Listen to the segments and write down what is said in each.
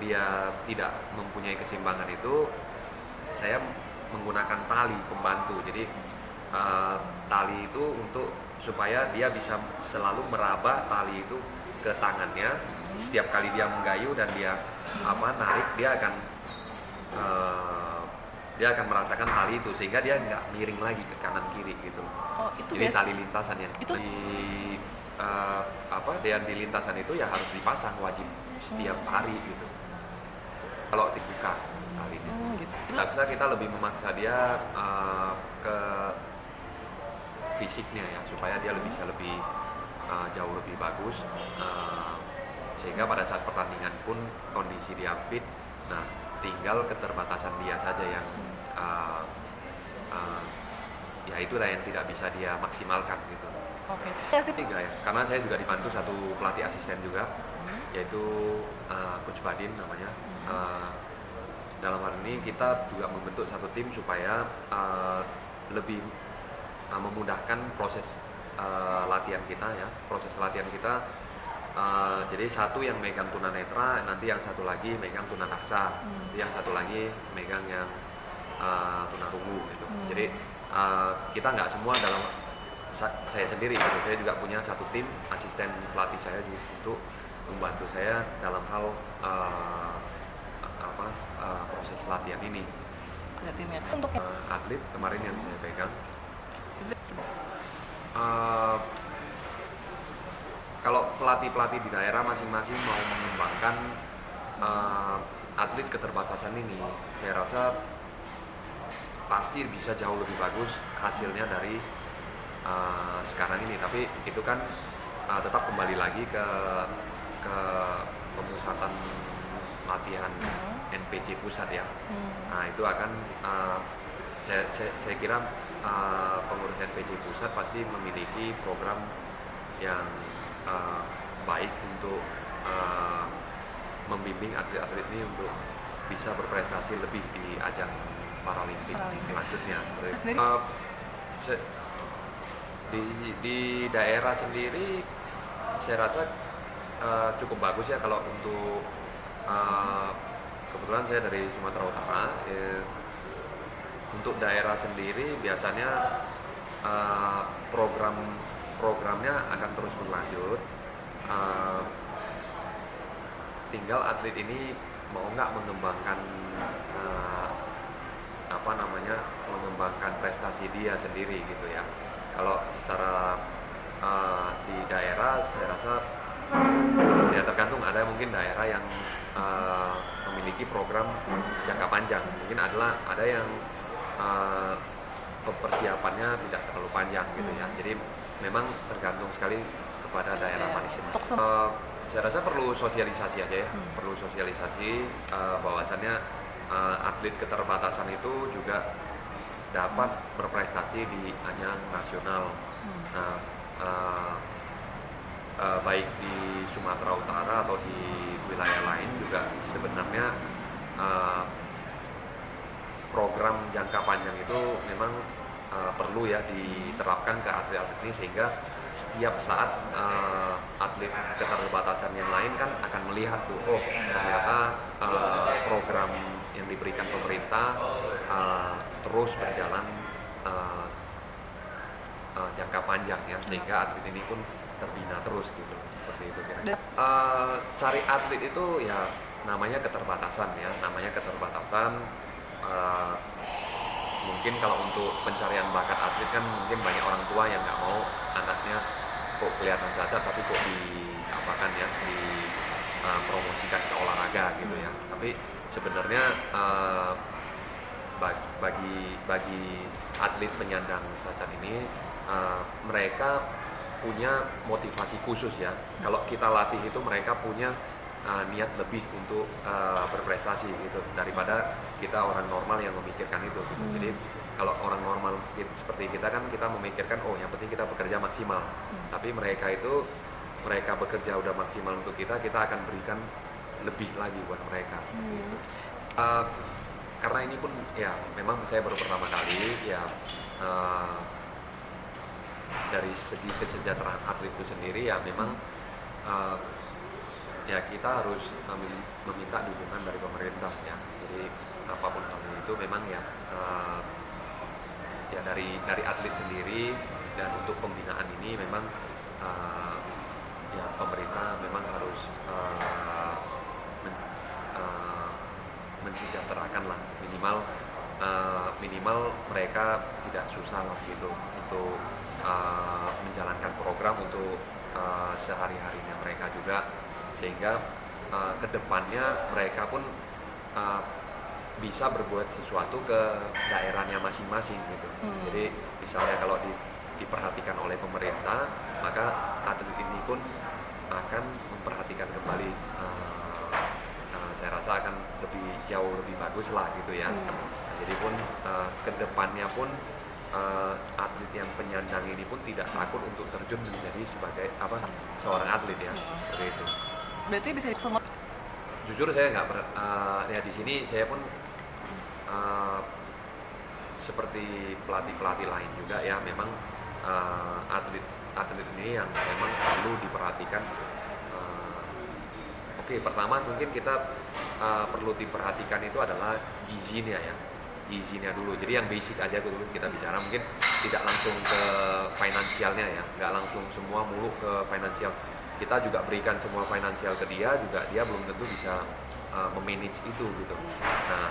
dia tidak mempunyai keseimbangan itu, saya menggunakan tali pembantu. Jadi tali itu untuk supaya dia bisa selalu meraba tali itu ke tangannya. Setiap kali dia menggayuh dan dia narik, dia akan merasakan tali itu sehingga dia nggak miring lagi ke kanan kiri gitu. Oh, itu Jadi biasa. tali lintasan yang Itu di lintasan itu ya harus dipasang wajib setiap hari gitu. Kalau dibuka tali ini. gitu. Nggak bisa, kita lebih memaksa dia ke fisiknya ya, supaya dia bisa lebih jauh lebih bagus, sehingga pada saat pertandingan pun kondisi dia fit. Nah, tinggal keterbatasan dia saja yang ya itulah yang tidak bisa dia maksimalkan gitu. Oke. Tiga ya, karena saya juga dibantu satu pelatih asisten juga, yaitu Coach Badin namanya. Dalam hal ini kita juga membentuk satu tim supaya lebih memudahkan proses latihan kita ya, jadi satu yang megang tunanetra, nanti yang satu lagi megang tunadaksa, yang satu lagi megang yang tunarungu gitu. Jadi kita nggak semua saya sendiri gitu. Saya juga punya satu tim asisten pelatih saya juga untuk membantu saya dalam hal proses latihan ini. Ada timnya. Untuk Atlet kemarin yang saya pegang, kalau pelatih di daerah masing-masing mau mengembangkan atlet keterbatasan ini, saya rasa pasti bisa jauh lebih bagus hasilnya dari sekarang ini. Tapi itu kan tetap kembali lagi ke pemusatan latihan NPC pusat ya. Nah, itu akan saya kira pengurus NPC pusat pasti memiliki program yang baik untuk membimbing atlet-atlet ini untuk bisa berprestasi lebih di ajang Paralimpik selanjutnya. Di daerah sendiri saya rasa cukup bagus ya. Kalau untuk kebetulan saya dari Sumatera Utara, untuk daerah sendiri biasanya programnya akan terus berlanjut. Tinggal atlet ini mau nggak mengembangkan mengembangkan prestasi dia sendiri gitu ya. Kalau secara di daerah saya rasa ya tergantung, ada mungkin daerah yang memiliki program jangka panjang, mungkin ada yang persiapannya tidak terlalu panjang gitu ya. Jadi memang tergantung sekali kepada daerah masing-masing. Saya rasa perlu sosialisasi aja ya, perlu sosialisasi bahwasannya atlet keterbatasan itu juga dapat berprestasi di ajang nasional. Nah, baik di Sumatera Utara atau di wilayah lain juga sebenarnya program jangka panjang itu memang perlu ya diterapkan ke atlet-atlet ini, sehingga setiap saat atlet keterbatasan yang lain kan akan melihat tuh, oh ternyata program yang diberikan pemerintah terus berjalan jangka panjang ya, sehingga atlet ini pun terbina terus gitu, seperti itu kira-kira. Cari atlet itu ya namanya keterbatasan. Mungkin kalau untuk pencarian bakat atlet kan mungkin banyak orang tua yang nggak mau anaknya kok kelihatan cacat tapi kok dipromosikan ke olahraga gitu ya. Tapi sebenarnya bagi atlet penyandang cacat ini, mereka punya motivasi khusus ya. Kalau kita latih itu mereka punya niat lebih untuk berprestasi gitu, daripada kita orang normal yang memikirkan itu gitu. Jadi kalau orang normal seperti kita kan kita memikirkan oh yang penting kita bekerja maksimal. Tapi mereka bekerja udah maksimal untuk kita akan berikan lebih lagi buat mereka. Karena ini pun ya memang saya baru pertama kali ya, dari segi kesejahteraan atlet itu sendiri ya memang ya kita harus meminta dukungan dari pemerintah ya. Jadi apapun halnya itu memang ya ya dari atlet sendiri, dan untuk pembinaan ini memang ya pemerintah memang harus mensejahterakan lah, minimal mereka tidak susah lah gitu untuk menjalankan program untuk sehari-harinya mereka juga, sehingga kedepannya mereka pun bisa berbuat sesuatu ke daerahnya masing-masing gitu. Jadi misalnya kalau diperhatikan oleh pemerintah, maka atlet ini pun akan memperhatikan kembali, saya rasa akan jauh lebih bagus lah gitu ya. Jadi pun kedepannya pun atlet yang penyandang ini pun tidak takut untuk terjun menjadi sebagai seorang atlet ya, seperti itu. Berarti bisa semua. Jujur saya nggak ya di sini saya pun seperti pelatih lain juga ya, memang atlet ini yang memang perlu diperhatikan. Oke, pertama mungkin kita perlu diperhatikan itu adalah gizinya ya, gizinya dulu. Jadi yang basic aja dulu kita bicara, mungkin tidak langsung ke finansialnya ya, nggak langsung semua muluk ke finansial. Kita juga berikan semua finansial ke dia, juga dia belum tentu bisa memanage itu gitu. Nah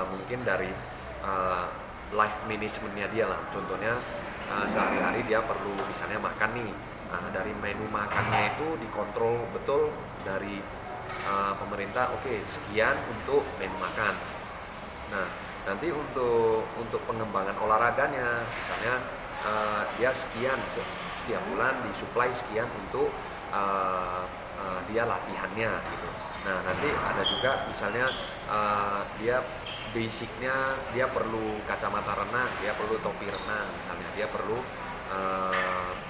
mungkin dari life managementnya dia lah, contohnya sehari-hari dia perlu misalnya makan nih, dari menu makannya itu dikontrol betul dari pemerintah. Oke, sekian untuk menu makan. Nah nanti untuk pengembangan olahraganya, misalnya dia sekian setiap bulan disuplai sekian untuk dia latihannya gitu. Nah nanti ada juga misalnya dia basicnya dia perlu kacamata renang, dia perlu topi renang misalnya, dia perlu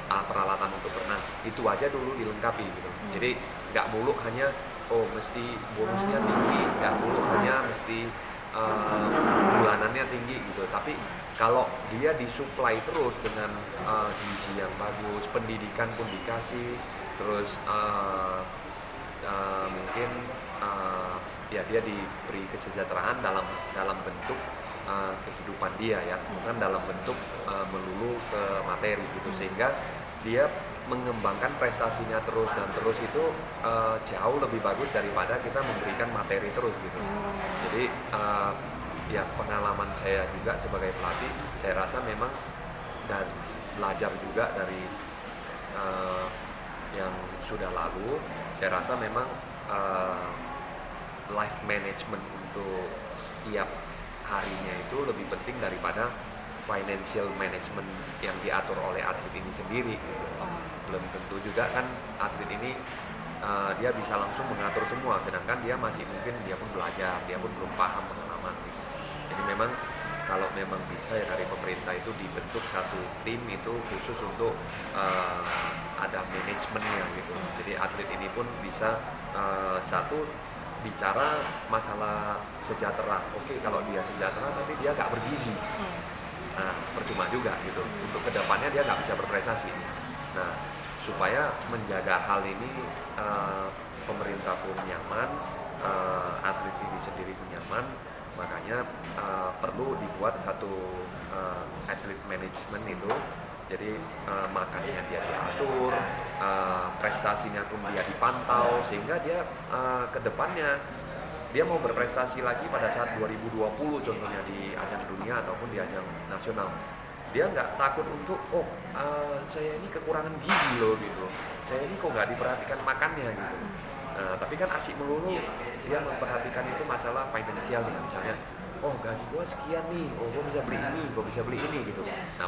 peralatan untuk berenang, itu aja dulu dilengkapi gitu. Jadi nggak muluk hanya mesti bonusnya tinggi, nggak muluk hanya mesti bulanannya tinggi gitu. Tapi kalau dia disuplai terus dengan gizi yang bagus, pendidikan pun dikasih, terus mungkin ya dia diberi kesejahteraan dalam bentuk kehidupan dia ya, bukan dalam bentuk melulu ke materi gitu, sehingga dia mengembangkan prestasinya terus dan terus itu jauh lebih bagus daripada kita memberikan materi terus gitu. Jadi ya pengalaman saya juga sebagai pelatih, saya rasa memang dan belajar juga dari yang sudah lalu, saya rasa memang life management untuk setiap harinya itu lebih penting daripada financial management yang diatur oleh atlet ini sendiri gitu. Belum tentu juga kan atlet ini dia bisa langsung mengatur semua, sedangkan dia masih mungkin dia pun belajar, dia pun belum paham pengalaman gitu. Jadi memang kalau memang bisa ya dari pemerintah itu dibentuk satu tim itu khusus untuk ada manajemennya gitu. Jadi atlet ini pun bisa satu bicara masalah sejahtera. Oke, kalau dia sejahtera tapi dia nggak bergizi, nah percuma juga gitu. Untuk kedepannya dia nggak bisa berprestasi. Nah supaya menjaga hal ini, pemerintah pun nyaman, atlet ini sendiri pun nyaman, makanya perlu dibuat satu atlet management itu. Jadi makannya dia diatur, prestasinya pun dia dipantau, sehingga dia kedepannya dia mau berprestasi lagi pada saat 2020 contohnya di ajang dunia ataupun di ajang nasional, dia nggak takut untuk saya ini kekurangan gizi loh gitu, saya ini kok nggak diperhatikan makannya gitu. Tapi kan asik melulu dia memperhatikan itu masalah finansialnya, misalnya gaji gua sekian nih, gua bisa beli ini, gua bisa beli ini gitu. Nah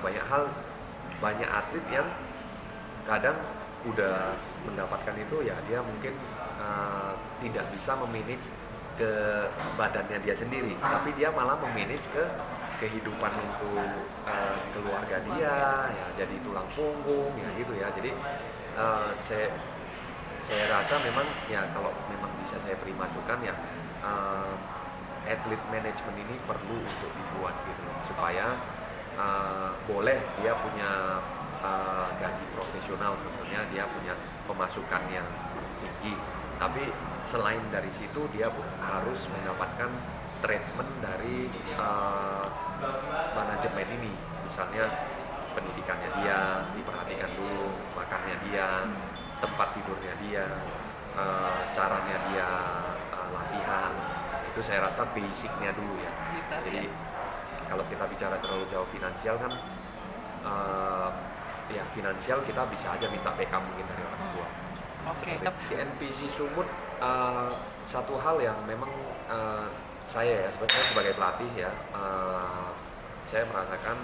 banyak atlet yang kadang udah mendapatkan itu ya dia mungkin tidak bisa memanage ke badannya dia sendiri, tapi dia malah memanage ke kehidupan untuk keluarga dia ya, jadi tulang punggung ya gitu ya. Jadi saya rasa memang ya kalau memang bisa saya primadukan ya, atlet manajemen ini perlu untuk dibuat gitu supaya boleh dia punya gaji profesional, tentunya dia punya pemasukan yang tinggi, Tapi selain dari situ dia harus mendapatkan treatment dari manajemen ini, misalnya pendidikannya dia diperhatikan dulu, makannya dia, tempat tidurnya dia, caranya dia latihan, itu saya rasa basicnya dulu ya. Jadi kalau kita bicara terlalu jauh finansial kan, ya finansial kita bisa aja minta backup mungkin dari orang tua. Oke. Di NPC Sumut satu hal yang memang saya ya sebetulnya sebagai pelatih ya, saya merasakan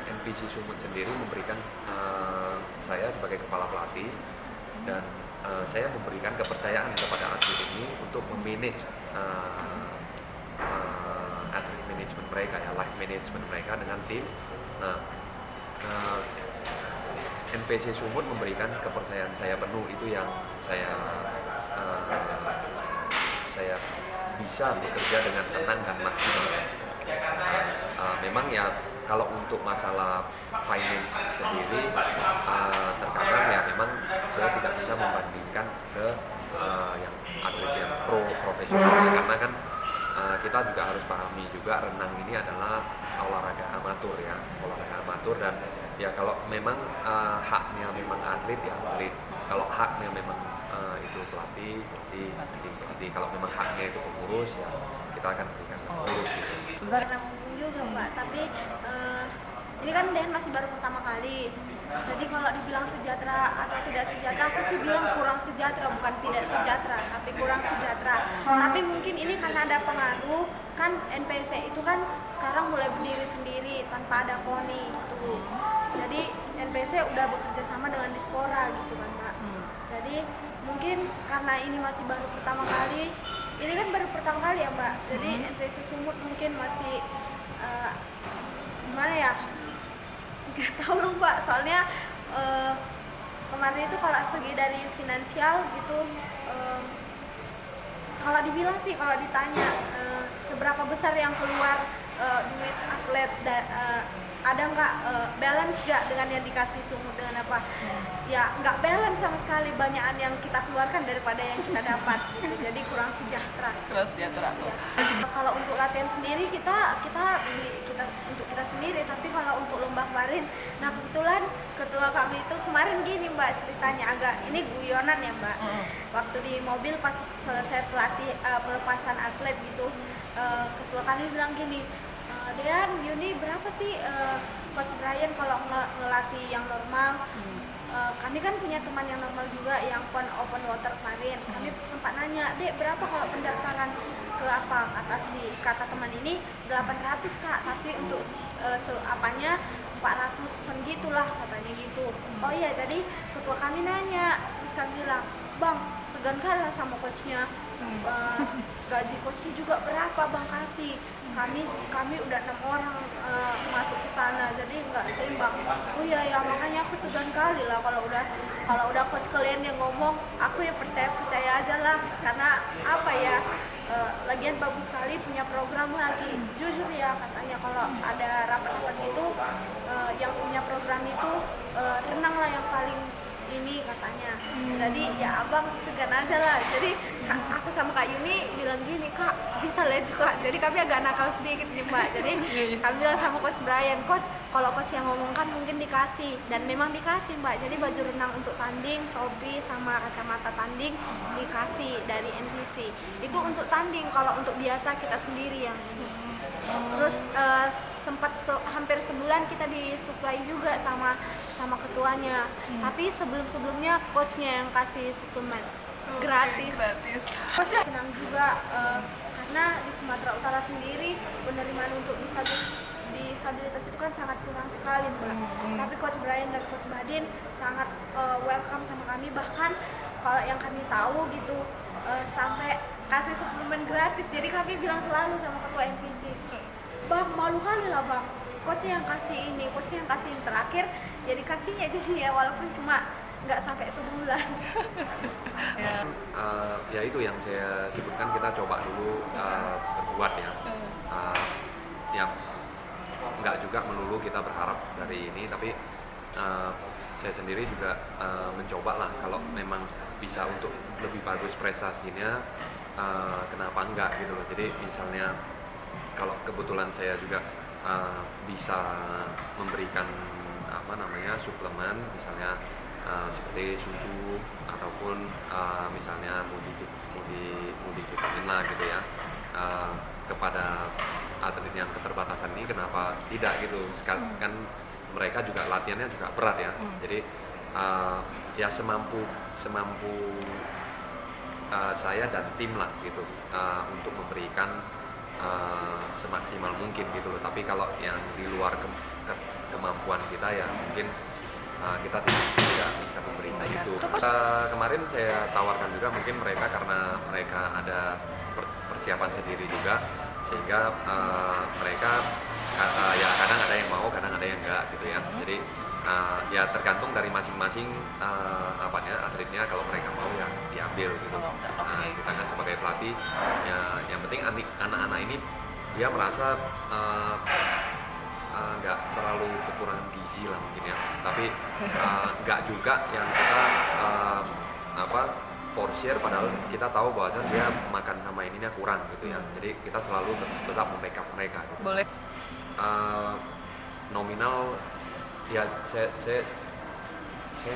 NPC Sumut sendiri memberikan saya sebagai kepala pelatih, dan saya memberikan kepercayaan kepada atlet ini untuk memanage atlet management mereka ya, life management mereka dengan tim. Nah, NPC Sumut memberikan kepercayaan saya penuh, itu yang saya bisa bekerja dengan tenang dan maksimal. Memang ya kalau untuk masalah finance sendiri, terkadang ya memang saya tidak bisa membandingkan ke yang atlet yang profesional, karena kan kita juga harus pahami juga renang ini adalah olahraga amatur ya, olahraga amatur, dan ya kalau memang haknya memang atlet ya atlet, kalau haknya memang itu pelatih, kalau memang haknya itu pengurus ya kita akan berikan pengurus gitu. Karena juga Mbak, tapi ini kan Den masih baru pertama kali, jadi kalau dibilang sejahtera atau tidak sejahtera, aku sih bilang kurang sejahtera, bukan tidak sejahtera, tapi kurang sejahtera. Tapi mungkin ini karena ada pengaruh, kan NPC itu kan sekarang mulai berdiri sendiri tanpa ada KONI gitu. Jadi NPC udah bekerja sama dengan Dispora gitu kan Mbak. Jadi mungkin karena ini masih baru pertama kali, ini kan baru pertama kali ya Mbak, jadi NPC Sumut mungkin masih gimana ya, nggak tahu loh Mbak, soalnya kemarin itu kalau segi dari finansial gitu, kalau dibilang sih, kalau ditanya seberapa besar yang keluar duit atlet, ada nggak balance nggak dengan yang dikasih Sumut dengan apa? Ya nggak balance sama sekali, banyakan yang kita keluarkan daripada yang kita dapat gitu. Jadi kurang sejahtera. Kurang sejahtera tuh. Ya. Kalau untuk latihan sendiri kita untuk kita sendiri, tapi kalau untuk lomba kemarin, nah kebetulan ketua kami itu kemarin gini Mbak, ceritanya agak ini guyonan ya Mbak. Waktu di mobil pas selesai pelepasan atlet gitu, ketua kami bilang gini, Dean, Yuni berapa sih Coach Brian kalau ngelatih yang normal? Kami kan punya teman yang normal juga yang open water kemarin. Kami sempat nanya, Dek berapa kalau pendaftaran ke apa? Kata teman ini 800 Kak, tapi untuk apanya 400-an gitulah katanya gitu. Oh iya, jadi ketua kami nanya, terus kami bilang, Bang, segan kalah sama coachnya. Gaji coachnya juga berapa Bang kasih? Kami udah 6 orang masuk ke sana, jadi nggak seimbang. Oh iya ya, makanya aku segan kali lah kalau udah coach kalian yang ngomong, aku ya percaya aja lah, karena apa ya, lagian bagus sekali punya program lagi. Jujur ya, katanya kalau ada rapat-rapat gitu, yang punya program itu renang lah yang paling ini katanya. Jadi ya abang segan aja lah. Jadi aku sama Kak Yuni bilang gini, Kak bisa lah itu Kak. Jadi kami agak nakal sedikit nih Mbak. Jadi kami bilang sama Coach Brian, Coach kalau Coach yang ngomong kan mungkin dikasih, dan memang dikasih Mbak. Jadi baju renang untuk tanding, topi sama kacamata tanding dikasih dari NPC. Itu untuk tanding, kalau untuk biasa kita sendiri yang ini. Terus sempat hampir sebulan kita disuplai juga sama ketuanya. Tapi sebelumnya coachnya yang kasih suplemen gratis. Coachnya senang juga karena di Sumatera Utara sendiri penerimaan untuk disabilitas itu kan sangat kurang sekali Mbak. Tapi Coach Brian dan Coach Badin sangat welcome sama kami, bahkan kalau yang kami tahu gitu sampai kasih suplemen gratis. Jadi kami bilang selalu sama ketua NPC, Bang malu kali lah Bang, coach yang kasih ini, coach yang kasih ini. Terakhir jadi kasihnya jadi ya, walaupun cuma nggak sampai sebulan. Ya itu yang saya sebutkan, kita coba dulu berbuat ya. Yang nggak juga melulu kita berharap dari ini, tapi saya sendiri juga mencoba lah, kalau memang bisa untuk lebih bagus prestasinya, kenapa enggak gitu loh. Jadi misalnya kalau kebetulan saya juga bisa memberikan apa namanya suplemen, misalnya seperti susu ataupun misalnya multivitamin lah gitu ya, kepada atlet yang keterbatasan ini, kenapa tidak gitu. Kan mereka juga latihannya juga berat ya, jadi ya semampu saya dan tim lah gitu, untuk memberikan semaksimal mungkin gitu loh. Tapi kalau yang di luar kemampuan kita ya mungkin kita tidak bisa memberikan itu. Kemarin saya tawarkan juga, mungkin mereka karena mereka ada persiapan sendiri juga, sehingga mereka ya kadang ada yang mau, kadang ada yang enggak gitu ya. Jadi ya tergantung dari masing-masing atletnya. Kalau mereka mau ya diambil gitu. Kita kan sebagai pelatih ya, yang penting anak-anak ini dia merasa nggak terlalu kekurangan gizi lah mungkin ya, tapi nggak juga yang kita porsir, padahal kita tahu bahwa dia makan sama ininya kurang gitu ya. Jadi kita selalu tetap membackup mereka gitu. Boleh. Nominal ya saya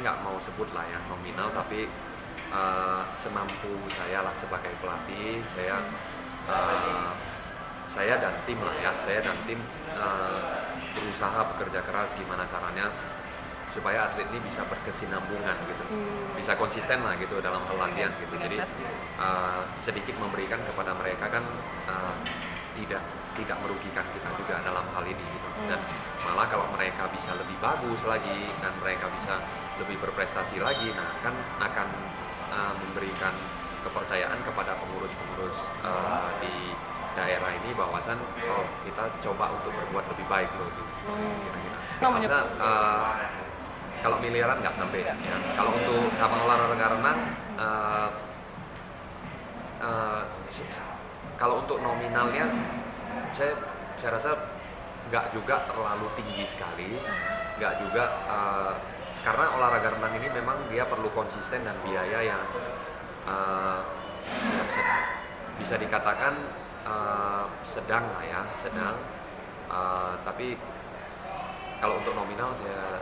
nggak mau sebut lah ya nominal, tapi semampu saya lah sebagai pelatih. Saya dan tim lah ya, berusaha bekerja keras gimana caranya supaya atlet ini bisa berkesinambungan gitu, bisa konsisten lah gitu dalam hal latihan gitu. Jadi sedikit memberikan kepada mereka kan tidak merugikan kita juga dalam hal ini gitu. Dan malah kalau mereka bisa lebih bagus lagi dan mereka bisa lebih berprestasi lagi, nah kan akan memberikan kepercayaan kepada pengurus-pengurus di daerah ini, bahwasan kita coba untuk berbuat lebih baik loh gitu. Karena kalau miliaran nggak sampai ya. Kalau untuk cabang olahraga renang, kalau untuk nominalnya saya rasa nggak juga terlalu tinggi sekali, nggak juga, karena olahraga renang ini memang dia perlu konsisten dan biaya yang bisa dikatakan sedang lah ya, sedang. Tapi kalau untuk nominal saya